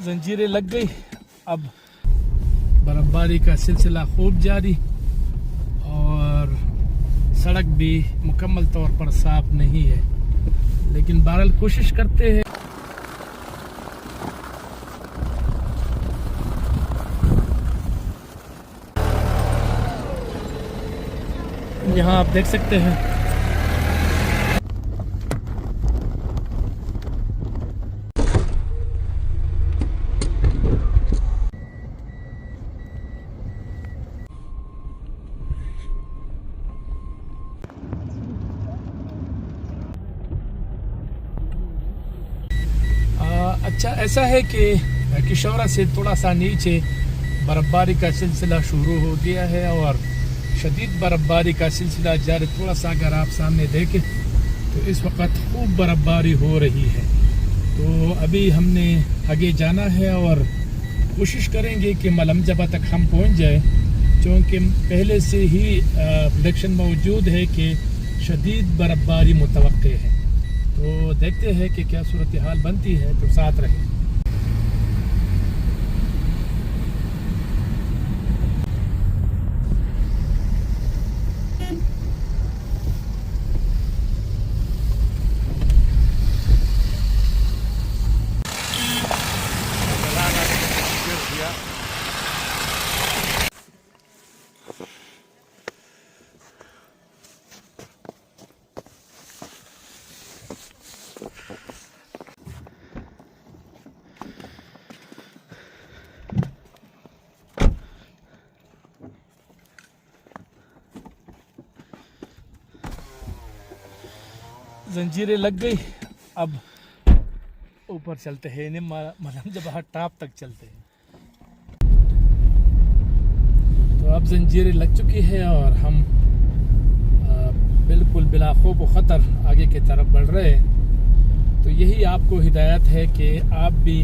जंजीरें लग गई। अब बर्फबारी का सिलसिला खूब जारी और सड़क भी मुकम्मल तौर पर साफ नहीं है, लेकिन बहरहाल कोशिश करते हैं। यहाँ आप देख सकते हैं अच्छा ऐसा है कि किशोरा से थोड़ा सा नीचे बर्फबारी का सिलसिला शुरू हो गया है और शदीद बर्फबारी का सिलसिला जारी। थोड़ा सा अगर आप सामने देखें तो इस वक्त खूब बर्फबारी हो रही है। तो अभी हमने आगे जाना है और कोशिश करेंगे कि मलमजबा तक हम पहुंच जाए, क्योंकि पहले से ही प्रेडिक्शन मौजूद है कि शदीद बर्फबारी मुतवक्के है। तो देखते हैं कि क्या सूरत हाल बनती है, तो साथ रहें। जंजीरें लग गई। अब ऊपर चलते हैं, मलमजबा टॉप तक चलते हैं। तो अब जंजीरें लग चुकी है और हम बिल्कुल बिला खौफ व ख़तर आगे की तरफ बढ़ रहे हैं। तो यही आपको हिदायत है कि आप भी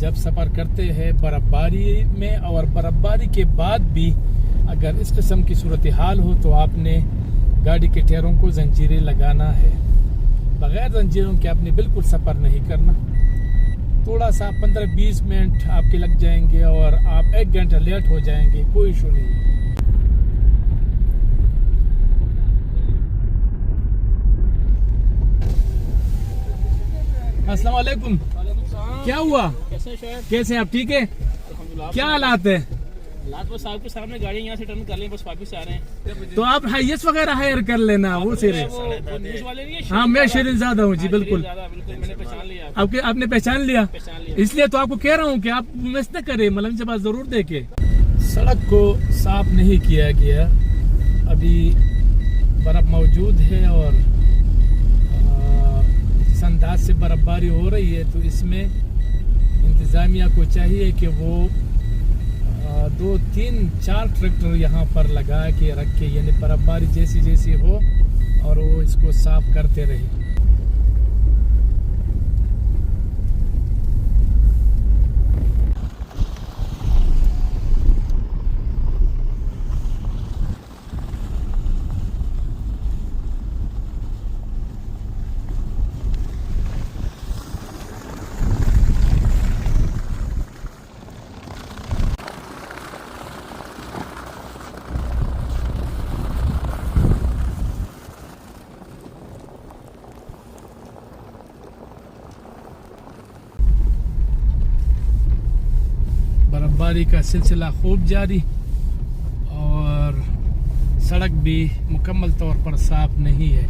जब सफ़र करते हैं बर्फबारी में और बर्फबारी के बाद भी अगर इस किस्म की सूरत हाल हो तो आपने गाड़ी के टायरों को जंजीरें लगाना है। बगैर जंजीरों के आपने बिल्कुल सफ़र नहीं करना। थोड़ा सा 15-20 मिनट आपके लग जाएंगे और आप 1 घंटा लेट हो जाएंगे, कोई इशू नहीं है। अस्सलाम वालेकुम। क्या हुआ? कैसे आप? ठीक है? क्या हालात है? साहब के सामने गाड़ी यहाँ से टर्न कर लें, बस वापस आ रहे हैं। तो आप हाईएस वगैरह हायर कर लेना, वो सिरे। हाँ, मैं शिरीन ज़्यादा हूँ जी, बिल्कुल। मैंने पहचान लिया। आपने पहचान लिया? इसलिए तो आपको कह रहा हूँ कि आप मिस न करें, मलमजबा जरूर देखे। सड़क को साफ नहीं किया गया, अभी बर्फ मौजूद है और जिस अंदाज से बर्फबारी हो रही है तो इसमें इंतज़ामिया को चाहिए कि वो 2-3-4 ट्रैक्टर यहाँ पर लगा के रख के, यानी बर्फबारी जैसी जैसी हो और वो इसको साफ करते रहे। बर्फबारी का सिलसिला खूब जारी और सड़क भी मुकम्मल तौर पर साफ नहीं है,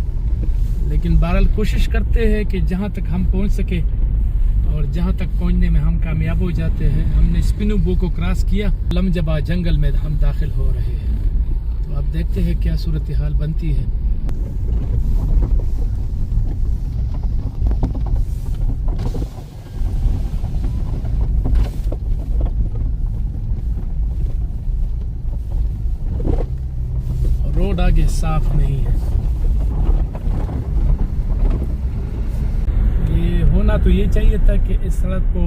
लेकिन बहरहाल कोशिश करते हैं कि जहां तक हम पहुंच सके और जहां तक पहुंचने में हम कामयाब हो जाते हैं। हमने स्पिनुबो को क्रॉस किया, लमजबा जंगल में हम दाखिल हो रहे हैं। तो अब देखते हैं क्या सूरत हाल बनती है। रोड आगे साफ नहीं है। ये होना तो ये चाहिए था कि इस सड़क को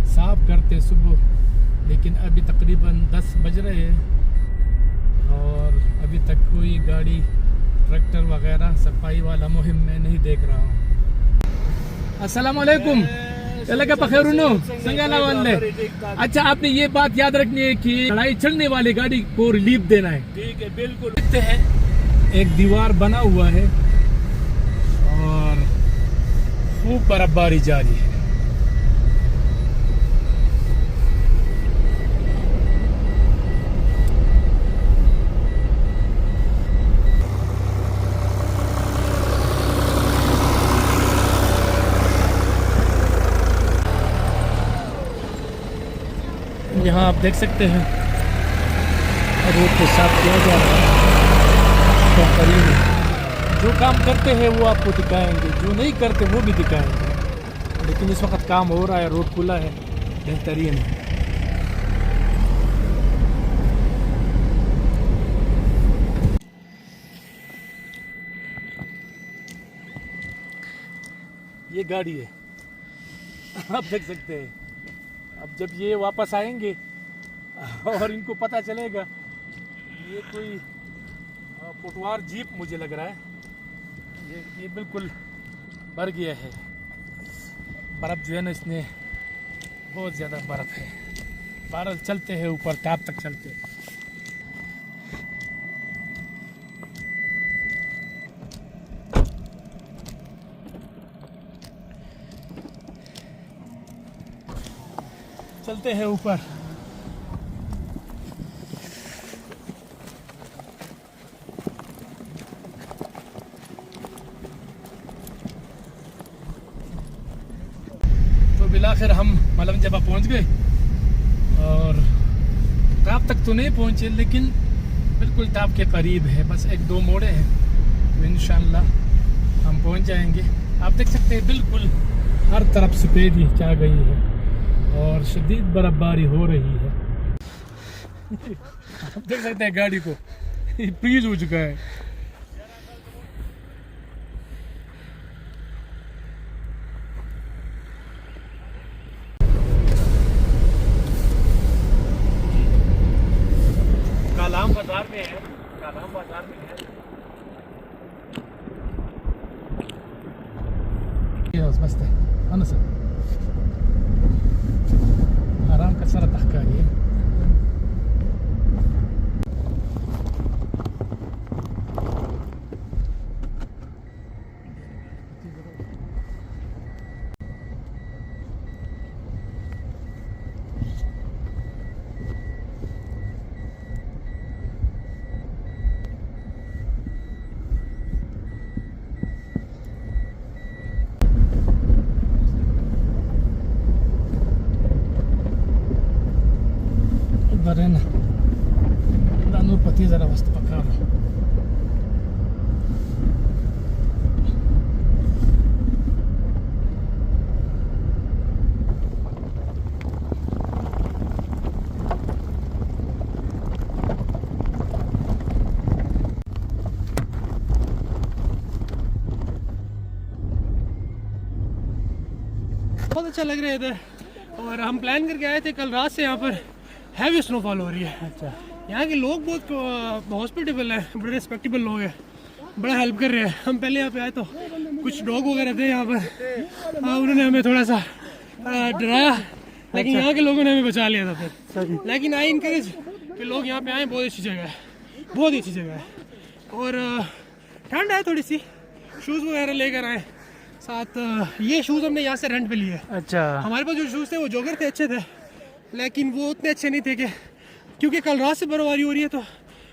साफ करते सुबह, लेकिन अभी तकरीबन 10 बज रहे हैं और अभी तक कोई गाड़ी, ट्रैक्टर वगैरह सफाई वाला मुहिम में नहीं देख रहा हूँ। अस्सलाम वालेकुम। लगा पखेरुनो संगाला वाले। अच्छा, आपने ये बात याद रखनी है कि लड़ाई चढ़ने वाली गाड़ी को रिलीफ देना है। ठीक है, बिल्कुल। देखते हैं एक दीवार बना हुआ है और खूब बर्फबारी जारी है। यहाँ आप देख सकते हैं रोड को साफ किया जा रहा है। तो करीब जो काम करते हैं वो आपको दिखाएंगे, जो नहीं करते वो भी दिखाएंगे। लेकिन इस वक्त काम हो रहा है, रोड खुला है, बेहतरीन है। ये गाड़ी है, आप देख सकते हैं। अब जब ये वापस आएंगे और इनको पता चलेगा ये कोई पोटवार जीप मुझे लग रहा है, ये बिल्कुल भर गया है। बर्फ़ जो है ना, इसने बहुत ज़्यादा बर्फ़ है। बादल चलते हैं ऊपर, ताप तक चलते हैं। चलते हैं ऊपर। तो बिलाखिर हम मलम जबा पहुंच गए और टाप तक तो नहीं पहुंचे, लेकिन बिल्कुल टाप के करीब है। बस एक दो मोड़े हैं, तो इंशाल्लाह हम पहुंच जाएंगे। आप देख सकते हैं बिल्कुल हर तरफ सफेदी छा गई है और शदीद बर्फबारी हो रही है। आप देख सकते हैं गाड़ी को फ्रीज हो चुका है। कालाम बाजार में है, कालाम बाजार में है। मस्त है ना सर, आराम का सारा तहकारी है। Barena, dando patida era bastante pacado. बहुत अच्छा लग रहा है इधर, और हम प्लान करके आए थे। कल रात से यहाँ पर हैवी स्नोफॉल हो रही है। अच्छा, यहाँ के लोग बहुत हॉस्पिटेबल हैं, बड़े रिस्पेक्टेबल लोग हैं, बड़ा हेल्प कर रहे हैं। हम पहले यहाँ पे आए तो कुछ डॉग वगैरह थे यहाँ पर, उन्होंने हमें थोड़ा सा डराया, लेकिन यहाँ के लोगों ने हमें बचा लिया था फिर। लेकिन आई इनकरेज कि लोग यहाँ पे आए, बहुत अच्छी जगह है, बहुत अच्छी जगह है। और ठंड है थोड़ी सी, शूज़ वगैरह लेकर आए साथ। ये शूज़ हमने यहाँ से रेंट पे लिए। अच्छा, हमारे पास जो शूज़ थे वो जॉगर थे, अच्छे थे, लेकिन वो उतने अच्छे नहीं थे कि क्योंकि कल रात से बर्फबारी हो रही है, तो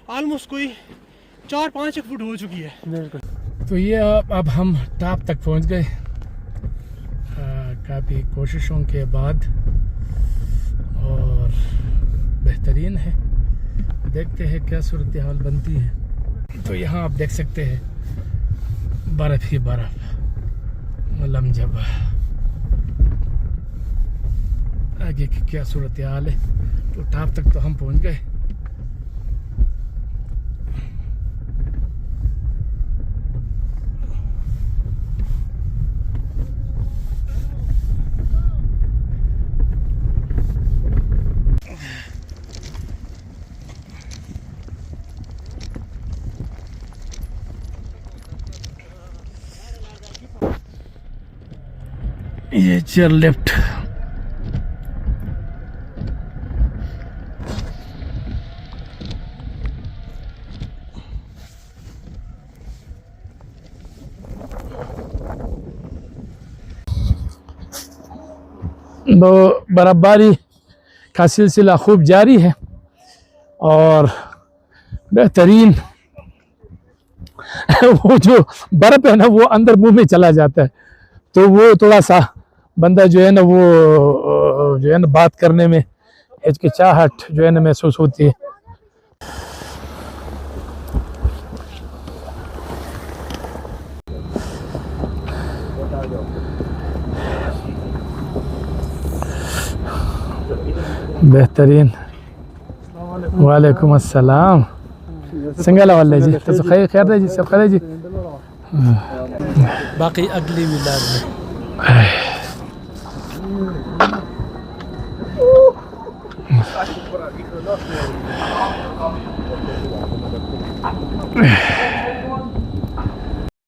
ऑलमोस्ट कोई 4-5 फुट हो चुकी है। बिल्कुल। तो ये अब हम टॉप तक पहुंच गए काफ़ी कोशिशों के बाद, और बेहतरीन है। देखते हैं क्या सूरत हाल बनती है। तो यहाँ आप देख सकते हैं बर्फ़ ही बर्फ़, मलम जब आगे की क्या सूरत हाल है। तो टॉप तक तो हम पहुंच गए। ये चेयर लिफ्ट तो बर्फ़बारी का सिलसिला खूब जारी है और बेहतरीन वो जो बर्फ़ है ना वो अंदर मुंह में चला जाता है, तो वो थोड़ा सा बंदा जो है ना वो जो है ना बात करने में हिचकिचाहट जो है ना महसूस होती है। बेहतरीन। वालेकुम अस्सलाम। संगला वाले जी तो खैर खैर है जी, सब खैर है जी। बाकी अगली मिलाद में